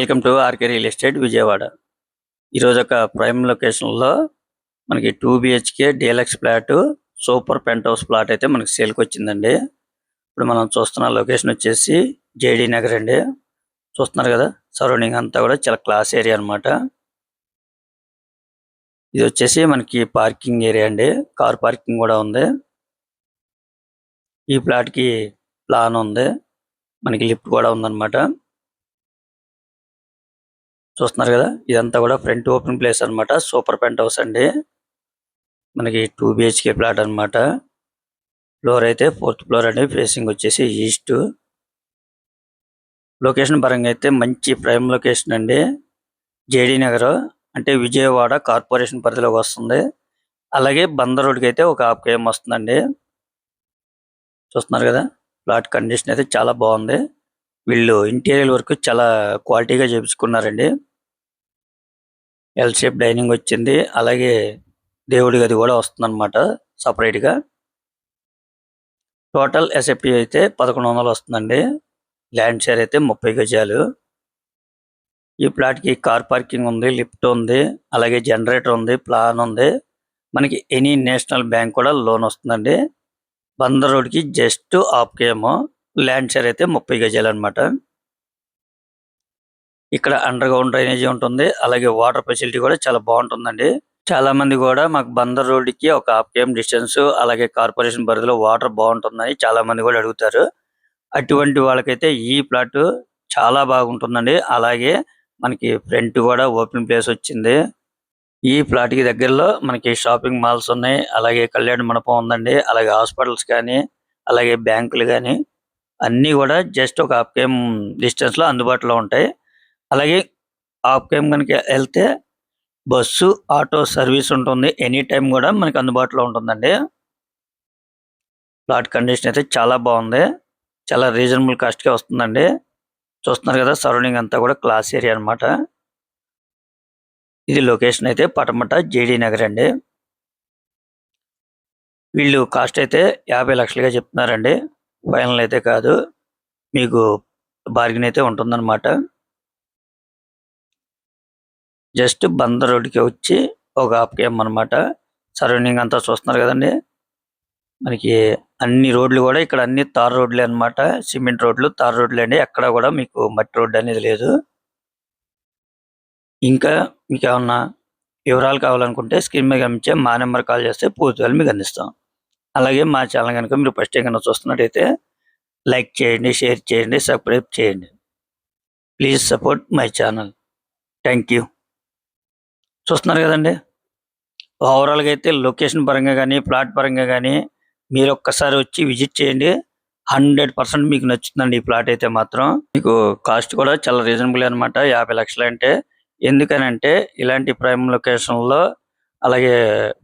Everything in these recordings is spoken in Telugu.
Welcome to RK real estate Vijayawada. ఈరోజు ఒక ప్రైమ్ లొకేషన్లో మనకి 2 BHK deluxe flat super penthouse plot అయితే మనకి సేల్కి వచ్చిందండి. ఇప్పుడు మనం చూస్తున్న లొకేషన్ వచ్చేసి జేడీ నగర్ అండి. చూస్తున్నారు కదా, సరౌండింగ్ అంతా కూడా చాలా క్లాస్ ఏరియా అన్నమాట. ఇది వచ్చేసి మనకి పార్కింగ్ ఏరియా అండి, కార్ పార్కింగ్ కూడా ఉంది. ఈ ప్లాట్ కి ప్లాన్ ఉంది, మనకి లిఫ్ట్ కూడా ఉందన్నమాట. చూస్తున్నారు కదా, ఇదంతా కూడా ఫ్రంట్ ఓపెన్ ప్లేస్ అన్నమాట. సూపర్ పెంట్ హౌస్ అండి, మనకి 2 బిహెచ్కే ప్లాట్ అన్నమాట. ఫ్లోర్ అయితే 4th ఫ్లోర్ అండి, ఫేసింగ్ వచ్చేసి ఈస్ట్. లొకేషన్ పరంగా అయితే మంచి ప్రైమ్ లొకేషన్ అండి. జేడీ నగర్ అంటే విజయవాడ కార్పొరేషన్ పరిధిలోకి వస్తుంది. అలాగే బందర్ రోడ్కి అయితే ఒక 1/2 km వస్తుందండి. చూస్తున్నారు కదా, ప్లాట్ కండిషన్ అయితే చాలా బాగుంది. వీళ్ళు ఇంటీరియర్ వర్క్ చాలా క్వాలిటీగా చేపించుకున్నారండి. ఎల్ షేప్ డైనింగ్ వచ్చింది, అలాగే దేవుడి గది కూడా వస్తుంది అనమాట సపరేట్ గా. టోటల్ ఎస్ఎఫ్టీ అయితే 1100 వస్తుందండి. ల్యాండ్ షేర్ అయితే 30 గజాలు. ఈ ప్లాట్ కి కార్ పార్కింగ్ ఉంది, లిఫ్ట్ ఉంది, అలాగే జనరేటర్ ఉంది, ప్లాన్ ఉంది. మనకి ఎనీ నేషనల్ బ్యాంక్ కూడా లోన్ వస్తుందండి. బందర్ రోడ్ కి జస్ట్ 1/2 km. ల్యాండ్ షేర్ అయితే 30 గజాలు అనమాట. ఇక్కడ అండర్ గ్రౌండ్ డ్రైనేజీ ఉంటుంది, అలాగే వాటర్ ఫెసిలిటీ కూడా చాలా బాగుంటుందండి. చాలా మంది కూడా మాకు బందర్ రోడ్ కి ఒక 1/2 km డిస్టెన్స్, అలాగే కార్పొరేషన్ పరిధిలో వాటర్ బాగుంటుందని చాలా మంది కూడా అడుగుతారు. అటువంటి వాళ్ళకైతే ఈ ప్లాట్ చాలా బాగుంటుందండి. అలాగే మనకి ఫ్రంట్ కూడా ఓపెన్ ప్లేస్ వచ్చింది. ఈ ప్లాట్ కి దగ్గరలో మనకి షాపింగ్ మాల్స్ ఉన్నాయి, అలాగే కళ్యాణ మండపం ఉందండి, అలాగే హాస్పిటల్స్ కానీ, అలాగే బ్యాంకులు కానీ అన్ని కూడా జస్ట్ ఒక 1/2 km డిస్టెన్స్ లో అందుబాటులో ఉంటాయి. అలాగే 1/2 km కనుక వెళ్తే బస్సు, ఆటో సర్వీస్ ఉంటుంది. ఎనీ టైం కూడా మనకి అందుబాటులో ఉంటుందండి. ప్లాట్ కండిషన్ అయితే చాలా బాగుంది, చాలా రీజనబుల్ కాస్ట్ కే వస్తుందండి. చూస్తున్నారు కదా, సరౌండింగ్ అంతా కూడా క్లాస్ ఏరియా అన్నమాట. ఇది లొకేషన్ అయితే పటమట జేడీ నగర్ అండి. వీళ్ళు కాస్ట్ అయితే 50 లక్షలుగా చెప్తున్నారండి. ఫైనల్ అయితే కాదు, మీకు బార్గెన్ అయితే ఉంటుందన్నమాట. జస్ట్ బందర్ రోడ్డుకి వచ్చి ఒక 1/2 km అనమాట. సరౌండింగ్ అంతా చూస్తున్నారు కదండి, మనకి అన్ని రోడ్లు కూడా ఇక్కడ అన్ని తార్ రోడ్లే అన్నమాట. సిమెంట్ రోడ్లు, తార్ రోడ్లు అండి. ఎక్కడ కూడా మీకు మట్టి రోడ్డు అనేది లేదు. ఇంకా మీకు ఏమన్నా వివరాలు కావాలనుకుంటే స్క్రీన్ మీద గమనించే మా నెంబర్ కాల్ చేస్తే పూర్తిగా మీకు అందిస్తాం. అలాగే మా ఛానల్ కనుక మీరు ఫస్ట్ టైం కనుక చూస్తున్నట్టయితే లైక్ చేయండి, షేర్ చేయండి, సబ్స్క్రైబ్ చేయండి. Please support my channel. Thank you. చూస్తున్నారు కదండి, ఓవరాల్గా అయితే లొకేషన్ పరంగా కానీ, ప్లాట్ పరంగా కానీ మీరు ఒక్కసారి వచ్చి విజిట్ చేయండి. 100% మీకు నచ్చుతుందండి ఈ ప్లాట్ అయితే మాత్రం. మీకు కాస్ట్ కూడా చాలా రీజనబుల్ అనమాట, 50 లక్షలు అంటే. ఎందుకనంటే ఇలాంటి ప్రైమ్ లొకేషన్ లో, అలాగే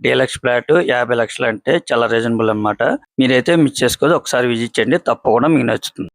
డీలక్స్ ఫ్లాట్ 50 లక్షలు అంటే చాలా రీజనబుల్ అనమాట. మీరైతే మిస్ చేసుకోదు, ఒకసారి విజిట్ చేయండి, తప్పకుండా మీకు నచ్చుతుంది.